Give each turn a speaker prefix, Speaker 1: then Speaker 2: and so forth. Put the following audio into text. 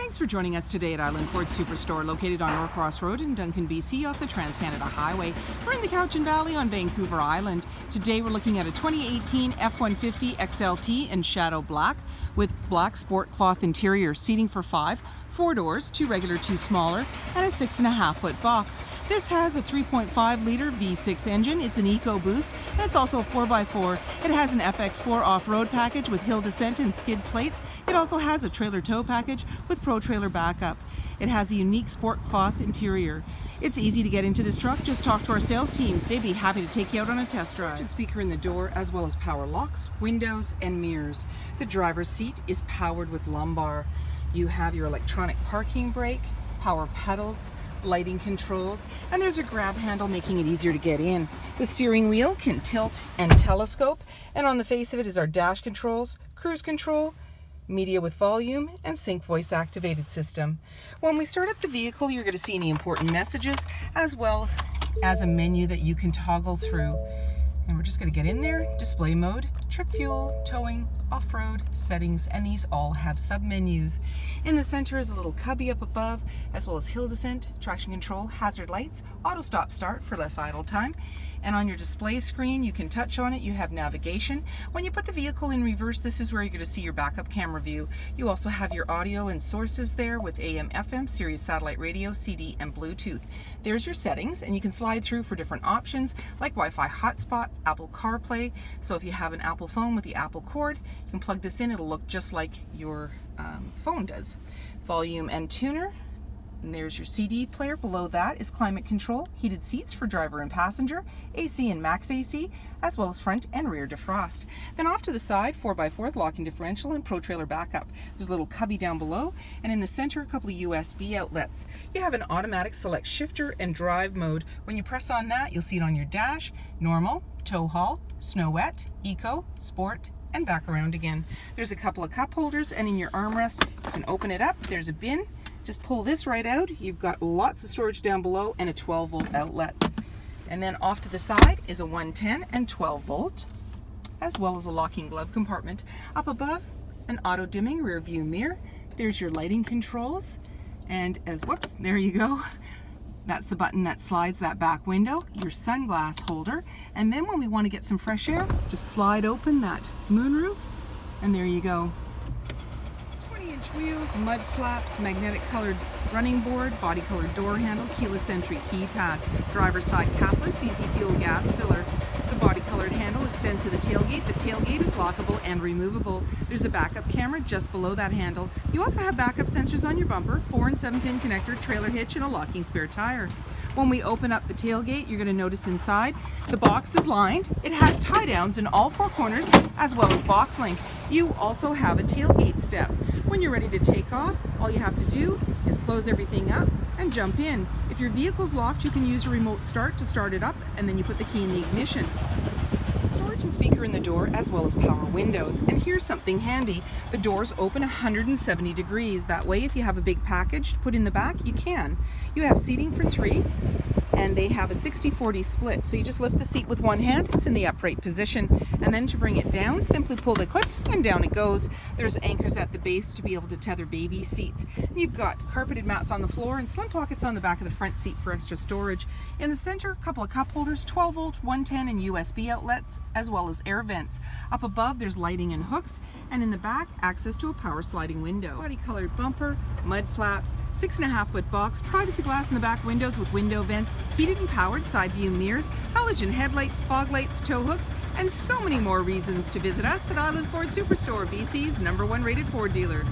Speaker 1: Thanks for joining us today at Island Ford Superstore, located on Norcross Road in Duncan, BC, off the Trans-Canada Highway. We're in the Cowichan Valley on Vancouver Island. Today we're looking at a 2018 F-150 XLT in Shadow Black with black sport cloth interior, seating for 5, 4 doors, 2 regular, 2 smaller, and a 6.5-foot box. This has a 3.5-liter V6 engine. It's an EcoBoost, and it's also a 4x4. It has an FX4 off-road package with hill descent and skid plates. It also has a trailer tow package with Pro Trailer backup. It has a unique sport cloth interior. It's easy to get into this truck. Just talk to our sales team. They'd be happy to take you out on a test drive. Speaker in the door, as well as power locks, windows, and mirrors. The driver's seat is powered with lumbar. You have your electronic parking brake, power pedals, lighting controls, and there's a grab handle making it easier to get in. The steering wheel can tilt and telescope, and on the face of it is our dash controls, cruise control, media with volume, and sync voice activated system. When we start up the vehicle, you're going to see any important messages, as well as a menu that you can toggle through. And we're just going to get in there, display mode, trip fuel, towing, off-road, settings, and these all have sub-menus. In the center is a little cubby up above, as well as hill descent, traction control, hazard lights, auto stop start for less idle time. And on your display screen, you can touch on it, you have navigation. When you put the vehicle in reverse, this is where you're going to see your backup camera view. You also have your audio and sources there with AM, FM, Sirius satellite radio, CD, and Bluetooth. There's your settings, and you can slide through for different options like Wi-Fi hotspot, Apple CarPlay. So if you have an Apple phone with the Apple cord, you can plug this in, it'll look just like your phone does. Volume and tuner. And there's your CD player. Below that is climate control, heated seats for driver and passenger, AC and max AC, as well as front and rear defrost. Then off to the side, 4x4 locking differential and Pro Trailer backup. There's a little cubby down below, and in the center, a couple of USB outlets. You have an automatic select shifter and drive mode. When you press on that, you'll see it on your dash, normal, tow haul, snow wet, eco, sport, and back around again. There's a couple of cup holders, and in your armrest, you can open it up. There's a bin. Just pull this right out. You've got lots of storage down below and a 12-volt outlet. And then off to the side is a 110 and 12-volt, as well as a locking glove compartment. Up above, an auto-dimming rear view mirror. There's your lighting controls. And whoops, there you go. That's the button that slides that back window, your sunglass holder. And then when we want to get some fresh air, just slide open that moonroof, and there you go. Wheels, mud flaps, magnetic colored running board, body colored door handle, keyless entry keypad, driver's side capless, easy fuel gas filler. The body colored handle extends to the tailgate. The tailgate is lockable and removable. There's a backup camera just below that handle. You also have backup sensors on your bumper, 4 and 7-pin connector, trailer hitch, and a locking spare tire. When we open up the tailgate, you're going to notice inside the box is lined. It has tie downs in all 4 corners, as well as box link. You also have a tailgate step. When you're ready to take off, all you have to do is close everything up and jump in. If your vehicle's locked, you can use a remote start to start it up, and then you put the key in the ignition. Storage and speaker in the door, as well as power windows. And here's something handy. The doors open 170 degrees. That way, if you have a big package to put in the back, you can. You have seating for 3, and they have a 60-40 split. So you just lift the seat with one hand, it's in the upright position. And then to bring it down, simply pull the clip and down it goes. There's anchors at the base to be able to tether baby seats. And you've got carpeted mats on the floor and slim pockets on the back of the front seat for extra storage. In the center, a couple of cup holders, 12-volt, 110, and USB outlets, as well as air vents. Up above, there's lighting and hooks, and in the back, access to a power sliding window. Body colored bumper, mud flaps, 6.5-foot box, privacy glass in the back windows with window vents, heated and powered side view mirrors, halogen headlights, fog lights, tow hooks, and so many more reasons to visit us at Island Ford Superstore, BC's #1 rated Ford dealer.